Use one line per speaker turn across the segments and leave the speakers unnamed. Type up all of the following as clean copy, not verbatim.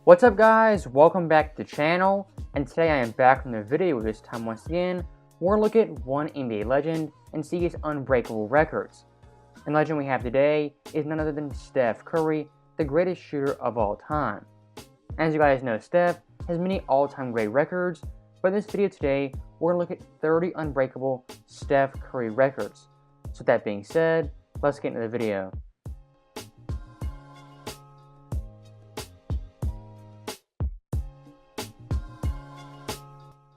What's up guys, welcome back to the channel, and today I am back from the video. This time once again, we're going to look at one NBA legend and see his unbreakable records. And the legend we have today is none other than Steph Curry, the greatest shooter of all time. As you guys know, Steph has many all-time great records, but in this video today, we're going to look at 30 unbreakable Steph Curry records. So with that being said, let's get into the video.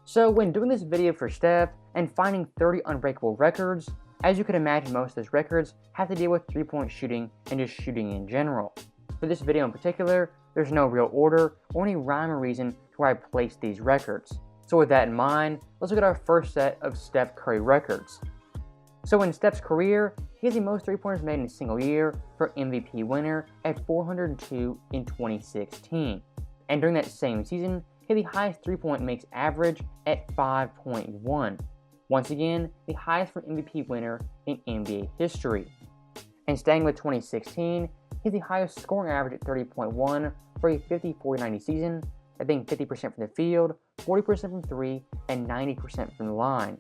So when doing this video for Steph and finding 30 unbreakable records, as you can imagine, most of those records have to deal with three-point shooting and just shooting in general. For this video in particular, there's no real order or any rhyme or reason to where I placed these records. So with that in mind, let's look at our first set of Steph Curry records. So in Steph's career, he has the most three-pointers made in a single year for MVP winner at 402 in 2016. And during that same season, he had the highest three-point makes average at 5.1. Once again, the highest for MVP winner in NBA history. And staying with 2016, he had the highest scoring average at 30.1 for a 50-40-90 season, that being 50% from the field, 40% from three, and 90% from the line.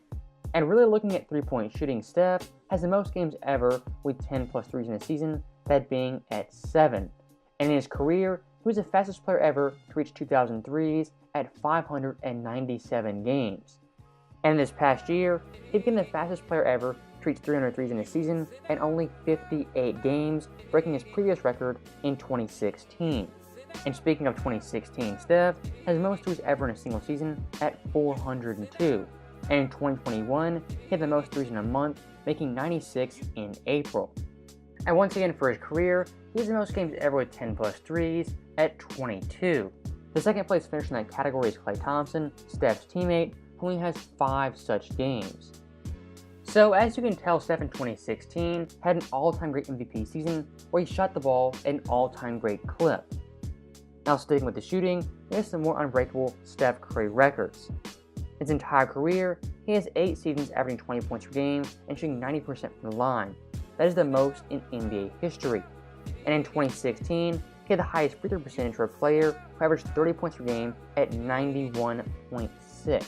And really looking at three-point shooting, Steph has the most games ever with 10 plus threes in a season, that being at 7. And in his career, he was the fastest player ever to reach 2,000 threes at 597 games. And this past year, he became the fastest player ever to reach 300 threes in a season at only 58 games, breaking his previous record in 2016. And speaking of 2016, Steph has the most threes ever in a single season at 402. And in 2021, he had the most threes in a month, making 96 in April. And once again for his career, he has the most games ever with 10 plus threes at 22. The second place finisher in that category is Klay Thompson, Steph's teammate, who only has 5 such games. So as you can tell, Steph in 2016 had an all-time great MVP season where he shot the ball at an all-time great clip. Now sticking with the shooting, he has some more unbreakable Steph Curry records. His entire career, he has 8 seasons averaging 20 points per game and shooting 90% from the line. That is the most in NBA history. And in 2016, he had the highest free throw percentage for a player who averaged 30 points per game at 91.6.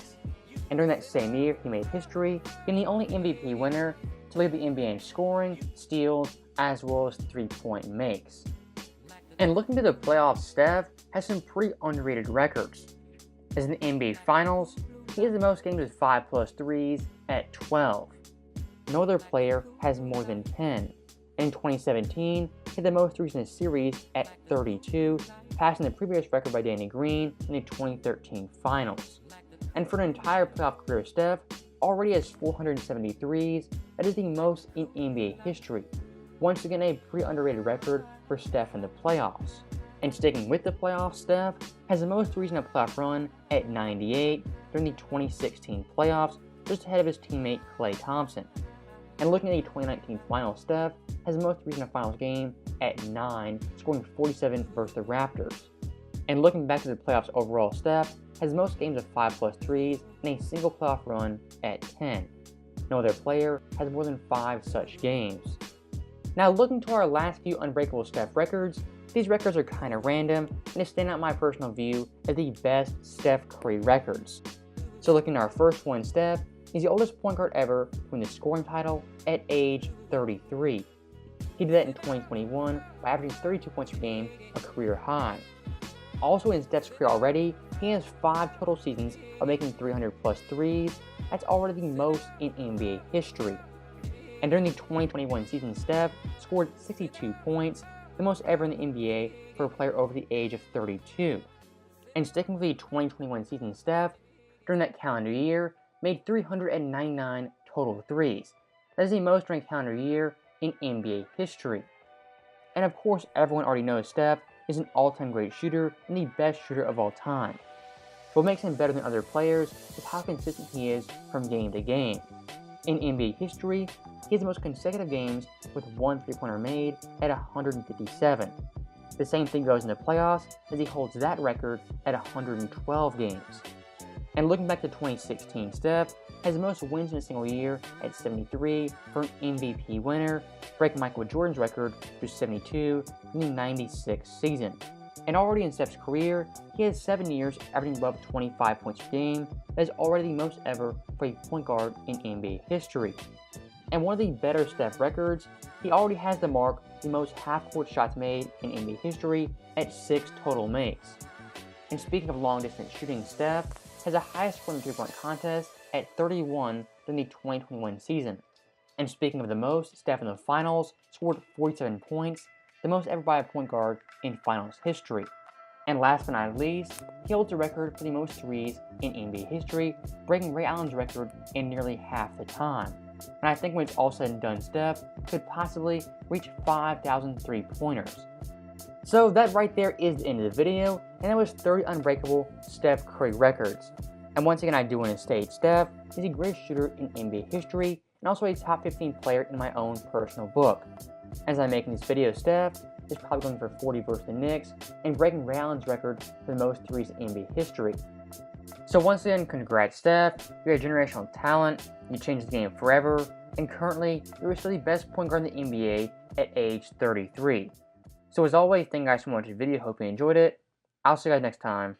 And during that same year, he made history, being the only MVP winner to lead the NBA in scoring, steals, as well as three-point makes. And looking to the playoffs, Steph has some pretty underrated records. As in the NBA Finals, he has the most games with 5 plus threes at 12. No other player has more than 10. In 2017, he had the most threes in a series at 32, passing the previous record by Danny Green in the 2013 Finals. And for an entire playoff career, Steph already has 470 threes. That is the most in NBA history. Once again, a pretty underrated record for Steph in the playoffs. And sticking with the playoffs, Steph has the most threes in a playoff run at 98 during the 2016 playoffs, just ahead of his teammate Klay Thompson. And looking at the 2019 Finals, Steph has the most threes in a Finals game at 9, scoring 47 versus the Raptors. And looking back to the playoffs overall, Steph has the most games of 5 plus threes in a single playoff run at 10. No other player has more than 5 such games. Now looking to our last few unbreakable Steph records, these records are kind of random and they stand out in my personal view as the best Steph Curry records. So looking at our first one, Steph is the oldest point guard ever to win the scoring title at age 33. He did that in 2021 by averaging 32 points per game, a career high. Also in Steph's career already, he has 5 total seasons of making 300 plus threes. That's already the most in NBA history. And during the 2021 season, Steph scored 62 points, the most ever in the NBA for a player over the age of 32. And sticking with the 2021 season, Steph, during that calendar year, made 399 total threes. That is the most during a calendar year in NBA history. And of course, everyone already knows Steph is an all-time great shooter and the best shooter of all time. What makes him better than other players is how consistent he is from game to game. In NBA history, he has the most consecutive games with 1 three-pointer made at 157. The same thing goes in the playoffs, as he holds that record at 112 games. And looking back to 2016, Steph has the most wins in a single year at 73 for an MVP winner, breaking Michael Jordan's record to 72 in the 96 season. And already in Steph's career, he has 7 years averaging above 25 points per game. That is already the most ever for a point guard in NBA history. And one of the better Steph records, he already has the mark the most half-court shots made in NBA history at 6 total makes. And speaking of long-distance shooting, Steph has the highest score in the three-point contest at 31 during the 2021 season. And speaking of the most, Steph in the finals scored 47 points, the most ever by a point guard in finals history. And last but not least, he holds the record for the most threes in NBA history, breaking Ray Allen's record in nearly half the time. And I think when it's all said and done, Steph could possibly reach 5,000 three-pointers. So that right there is the end of the video, and that was 30 unbreakable Steph Curry records. And once again, I do want to state Steph is the greatest shooter in NBA history, and also a top 15 player in my own personal book. As I'm making this video, Steph is probably going for 40 versus the Knicks, and breaking Ray Allen's record for the most threes in NBA history. So once again, congrats Steph, you're a generational talent, you changed the game forever, and currently, you're still the best point guard in the NBA at age 33. So as always, thank you guys so much for the video, hope you enjoyed it. I'll see you guys next time.